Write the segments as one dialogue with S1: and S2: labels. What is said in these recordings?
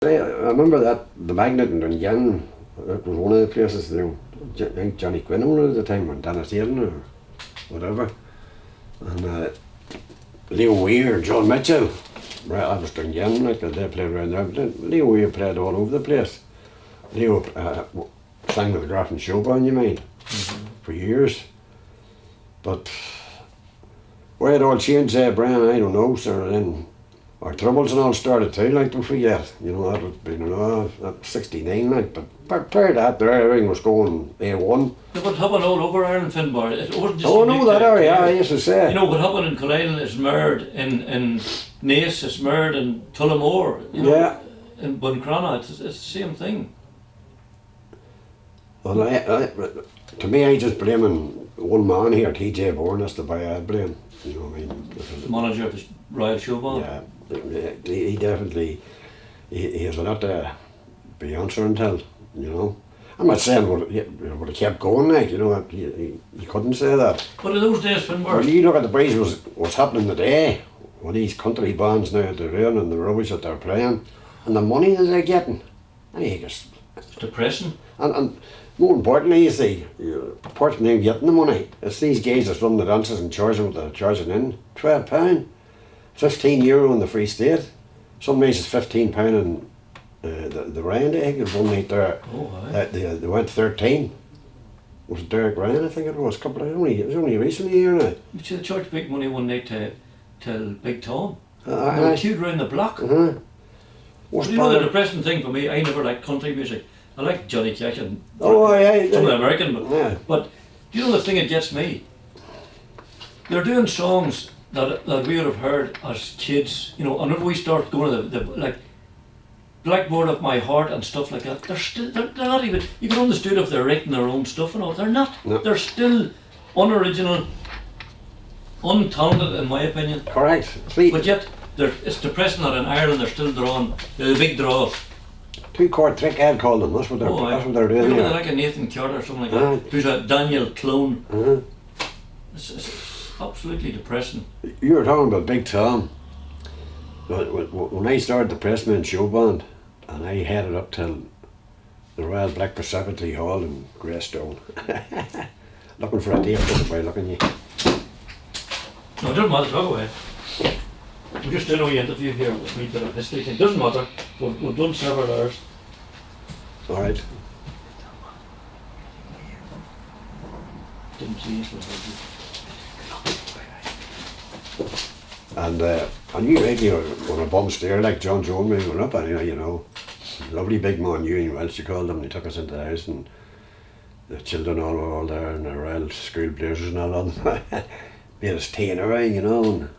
S1: I remember that the Magnet in Dungan, that was one of the places, I think Johnny Quinn owned it at the time, or Dennis Hayden or whatever. And Leo Weir, John Mitchell, right, I was Dungan, like they played around there, but then Leo Weir played all over the place. Leo sang with the Grafton Showband, you mind, for years. But where it all changed there, Brian, I don't know, sir. Then our troubles and all started too, like, don't forget. You know, that was been, that 69, like, but prior to that, there, everything was going A1.
S2: Yeah, what happened all over Ireland, Finbar? It wasn't just
S1: no, that area, I used to say.
S2: You know, what happened in Cullein is mirrored in Naas, it's mirrored in Tullamore, you know,
S1: Yeah.
S2: in Buncrana, it's the same thing.
S1: Well, to me, I just blaming one man here, TJ Bourne, that's the boy I'd blame. You know what I mean?
S2: The manager of the Royal Showband.
S1: Yeah, he definitely, he has a lot to be answering to, you know. I'm not saying would have kept going, like, you know, you couldn't say that.
S2: But in those days, Finbar,
S1: When you look at the breeze, what's happening today, with these country bands now, they're doing and the rubbish that they're playing, and the money that they're getting, I think it's
S2: depressing.
S1: And more importantly, you see, the person who's getting the money, it's these guys that run the dances and charge them what they're charging in. £12, €15 in the Free State. Some days it's £15 in the Ryan, I think it was one night there.
S2: Oh, aye.
S1: They went 13. It was Derek Ryan, I think it was. It was only recently here now.
S2: You see, the church big money one night to Big Tom. They
S1: Aye.
S2: were queued round the block.
S1: What's
S2: But you know the
S1: bad-
S2: depressing thing for me, I never liked country music. I like Johnny Cash and
S1: Oh, aye,
S2: some of
S1: aye.
S2: the American,
S1: Yeah.
S2: but you know the thing that gets me? They're doing songs that we would have heard as kids, you know, and if we start going to the like Blackboard of My Heart and stuff like that, they're not even, you can understand if they're writing their own stuff and all, they're not.
S1: No.
S2: They're still unoriginal, untalented in my opinion.
S1: Correct. See,
S2: But yet, it's depressing that in Ireland they're still drawing, the big draw.
S1: two-chord trick, I'd call them. That's what they're,
S2: Oh,
S1: that's what they're
S2: you
S1: doing
S2: know,
S1: here.
S2: like a Nathan Carter or something like
S1: Aye.
S2: that. Who's a Daniel Clone.
S1: Uh-huh.
S2: It's absolutely depressing.
S1: You were talking about Big Tom. When I started the Pressman Show Band, and I headed up till the Royal Black Precipitate Hall in Greystone, looking for a tape by looking you.
S2: No, it doesn't matter, talk away. We're just doing a wee interview here with a wee bit of history thing. Doesn't matter. We've done several hours.
S1: All right.
S2: Didn't see it.
S1: And you really were a bum stair like John Jones when we went up, and you know, lovely big man, you Welsh you called them. They took us into the house, and the children all were all there in their royal school blazers and all that. Made us tea and everything, you know. And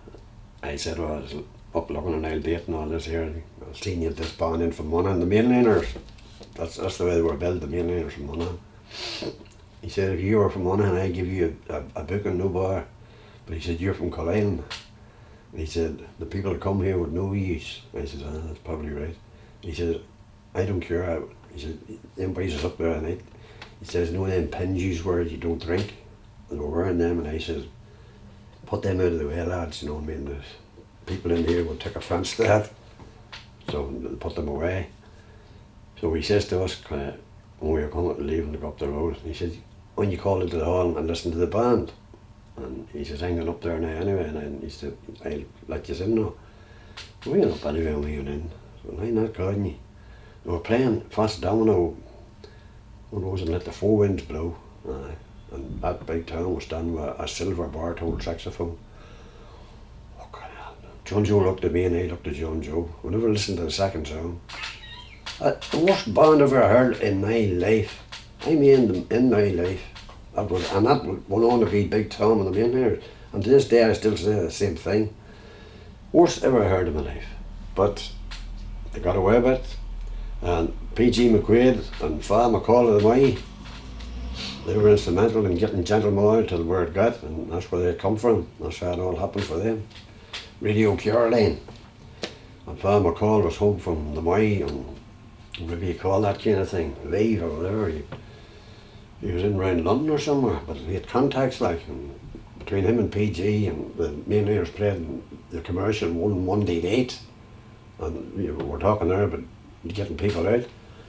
S1: I said, well, I was up looking an old date and all this here. And I was seeing you at this band in from Monaghan, the mainliners. That's the way they were built, the mainliners from Monaghan. He said, if you were from Monaghan, I'd give you a book and no bar. But he said, you're from Cullein. He said, the people that come here would know you. I said, that's probably right. He said, I don't care. He said, them boys up there at night. He says, no them pins where you don't drink. And they were wearing them, and I said, put them out of the way, lads, you know what I mean? The people in here would take offence to that. So they put them away. So he says to us, when we were coming, leaving to go up the road, he said, when you call into the hall and listen to the band. And he says, I'm going up there now anyway, and he said, I'll let you in now. We went up anyway and we went in. So I'm not calling you. They were playing Fast Domino, one of those and let the four winds blow. And that Big Tom was done with a silver bar-toed saxophone. Oh, God. John Joe looked at me and I looked at John Joe. We never listened to the second song. The worst band I've ever heard in my life. I mean, in my life. That went on to be Big Tom and the Mainliners. And to this day I still say the same thing. Worst ever heard in my life. But they got away with it. And P.G. McQuaid and Fa McCall of the May, they were instrumental in getting Gentleman to where it got, and that's where they come from. That's how it all happened for them. Radio Caroline. And Fa McCall was home from the May, and maybe you call that kind of thing, leave or whatever. He was in around London or somewhere, but he had contacts like, and between him and PG and the Mainliners played in the commercial one Monday night. And we're talking there about getting people out.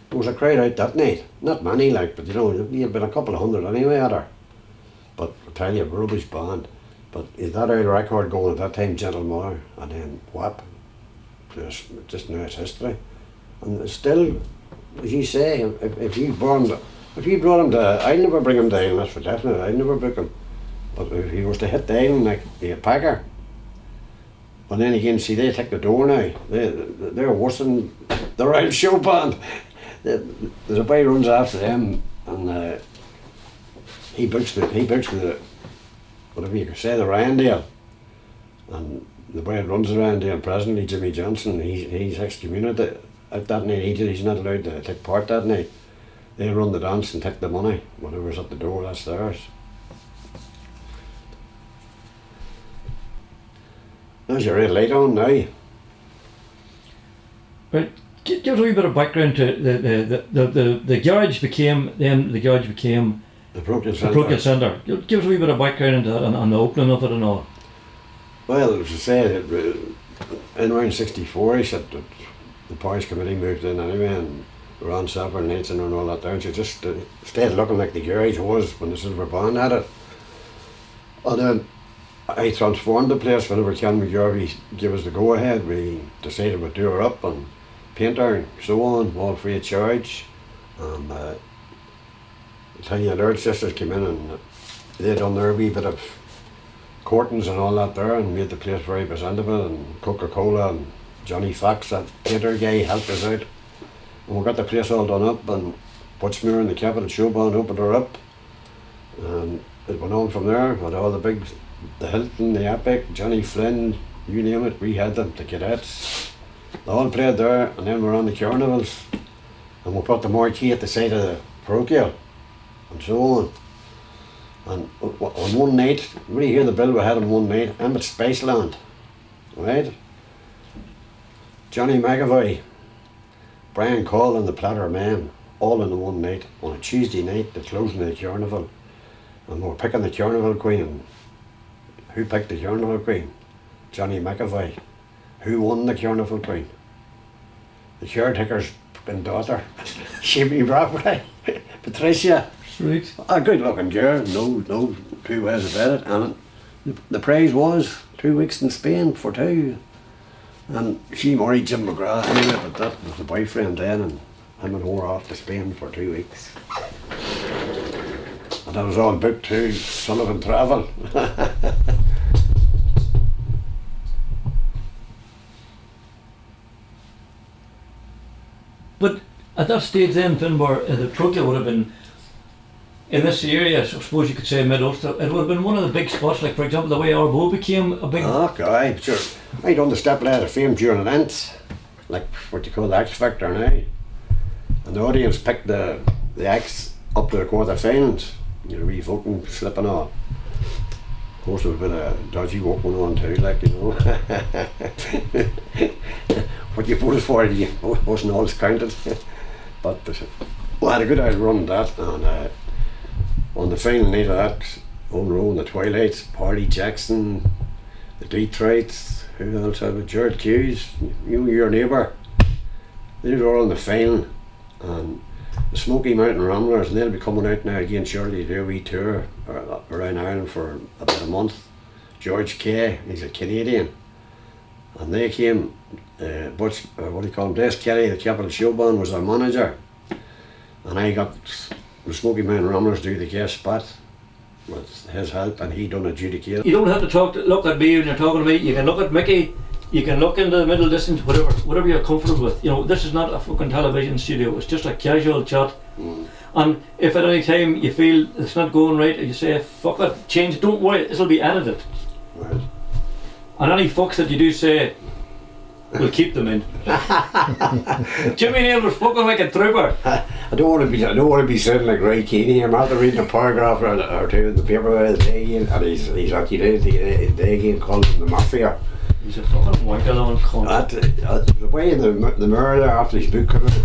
S1: There was a crowd out that night. Not many, like, but you know, we had been a couple of hundred anyway at her. But I tell you, rubbish band. But is that old record going at that time, Gentle Mother, and then whap. Just now it's history. And still, as you say, if you brought him to, I'd never bring him down, that's for definite, I'd never book him. But if he was to hit the island like be a packer, and then again, see, they take the door now. They're worse than the Royal Show Band. There's a boy runs after them, and he books the whatever you could say, the Randale, and the boy that runs the Randale presently, Jimmy Johnson, he's excommunicated at that night. He's not allowed to take part that night. They run the dance and take the money. Whatever's at the door, that's theirs. There's your red light on now.
S2: Right, give us a wee bit of background to the garage became
S1: The parochial
S2: the
S1: centre.
S2: parochial centre. Give us a wee bit of background into that and the opening of it and all.
S1: Well, as I say, in around '64, he said that the parish committee moved in anyway, and Ron Sapper and Nathan and all that down. So just stayed looking like the garage was when the Silver Band had it. And then I transformed the place whenever Ken McGarvey gave us the go ahead. We decided we'd do her up and paint her and so on, all free of charge. And I tell you, the Earl sisters came in and they done their wee bit of curtains and all that there and made the place very presentable, and Coca-Cola and Johnny Fox, that painter guy, helped us out. And we got the place all done up, and Butchmere and the Capital Show Band opened her up. And it went on from there with all the big, the Hilton, the Epic, Johnny Flynn, you name it, we had them, the Cadets. They all played there, and then we were on the carnivals. And we put the marquee at the side of the parochial, and so on. And on one night, when you hear the bill we had on one night, Emmett Spaceland, right? Johnny McAvoy, Brian Call and the Platter Men, all in the one night, on a Tuesday night, the closing of the carnival. And we were picking the carnival queen, and who picked the carnival queen? Johnny McAvoy. Who won the carnival queen? The caretaker's daughter, Shimmy Bradbury, Patricia.
S2: Sweet.
S1: A good looking girl, no two ways about it. And the prize was 2 weeks in Spain for two. And she married Jim McGrath anyway, but that was the boyfriend then, and him and her were off to Spain for 2 weeks. And that was all booked too, Sullivan Travel.
S2: But at that stage then, Finbar, the parochial would have been, in this area, I suppose you could say mid-Ulster, it would have been one of the big spots, like for example the way Arbo became a big...
S1: Oh, guy, sure. I done the step ladder of fame during Lent, like what you call the X Factor now. And the audience picked the acts up to the quarter-finals. You know, re-voting, slipping on. Of course, there was a bit of dodgy work going on too, like, you know. What you voted for, you wasn't always counted. But we had a good old run at that, and on the final night of that, on row in the Twilights, Party Jackson, the Detroits, who else had it? Jared Hughes, your neighbour. They were all in the final, and the Smoky Mountain Ramblers, and they'll be coming out now again shortly to do a wee tour around Ireland for about a month. George Kay, he's a Canadian, and they came. What do you call him? Des Kelly, the Capital Show Band, was our manager, and I got the Smoky Mountain Ramblers do the guest spot with his help, and he done adjudicate.
S2: You don't have to look at me when you're talking to me. You can look at Mickey. You can look into the middle distance, whatever you're comfortable with. You know, this is not a fucking television studio. It's just a casual chat. And if at any time you feel it's not going right, you say, fuck it, change. Don't worry, this will be edited.
S1: Right.
S2: And any fucks that you do say, we'll keep them in. Jimmy Neal was fucking like a trooper.
S1: I don't want to be sounding like Ray Keane here. I'm after reading a paragraph or two in the paper the day again, and he's actually the day again called him the Mafia.
S2: He's a fucking wanker on cunt.
S1: The way in the mirror there after his book came out,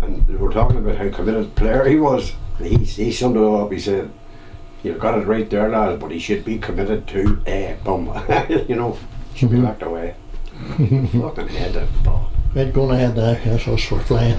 S1: and we were talking about how committed a player he was. He summed it all up. He said, "You've got it right there, lads, but he should be committed to a bum." You know, should be locked away. Fucking head of ball.
S3: We'd gone ahead there, yes, us were flying.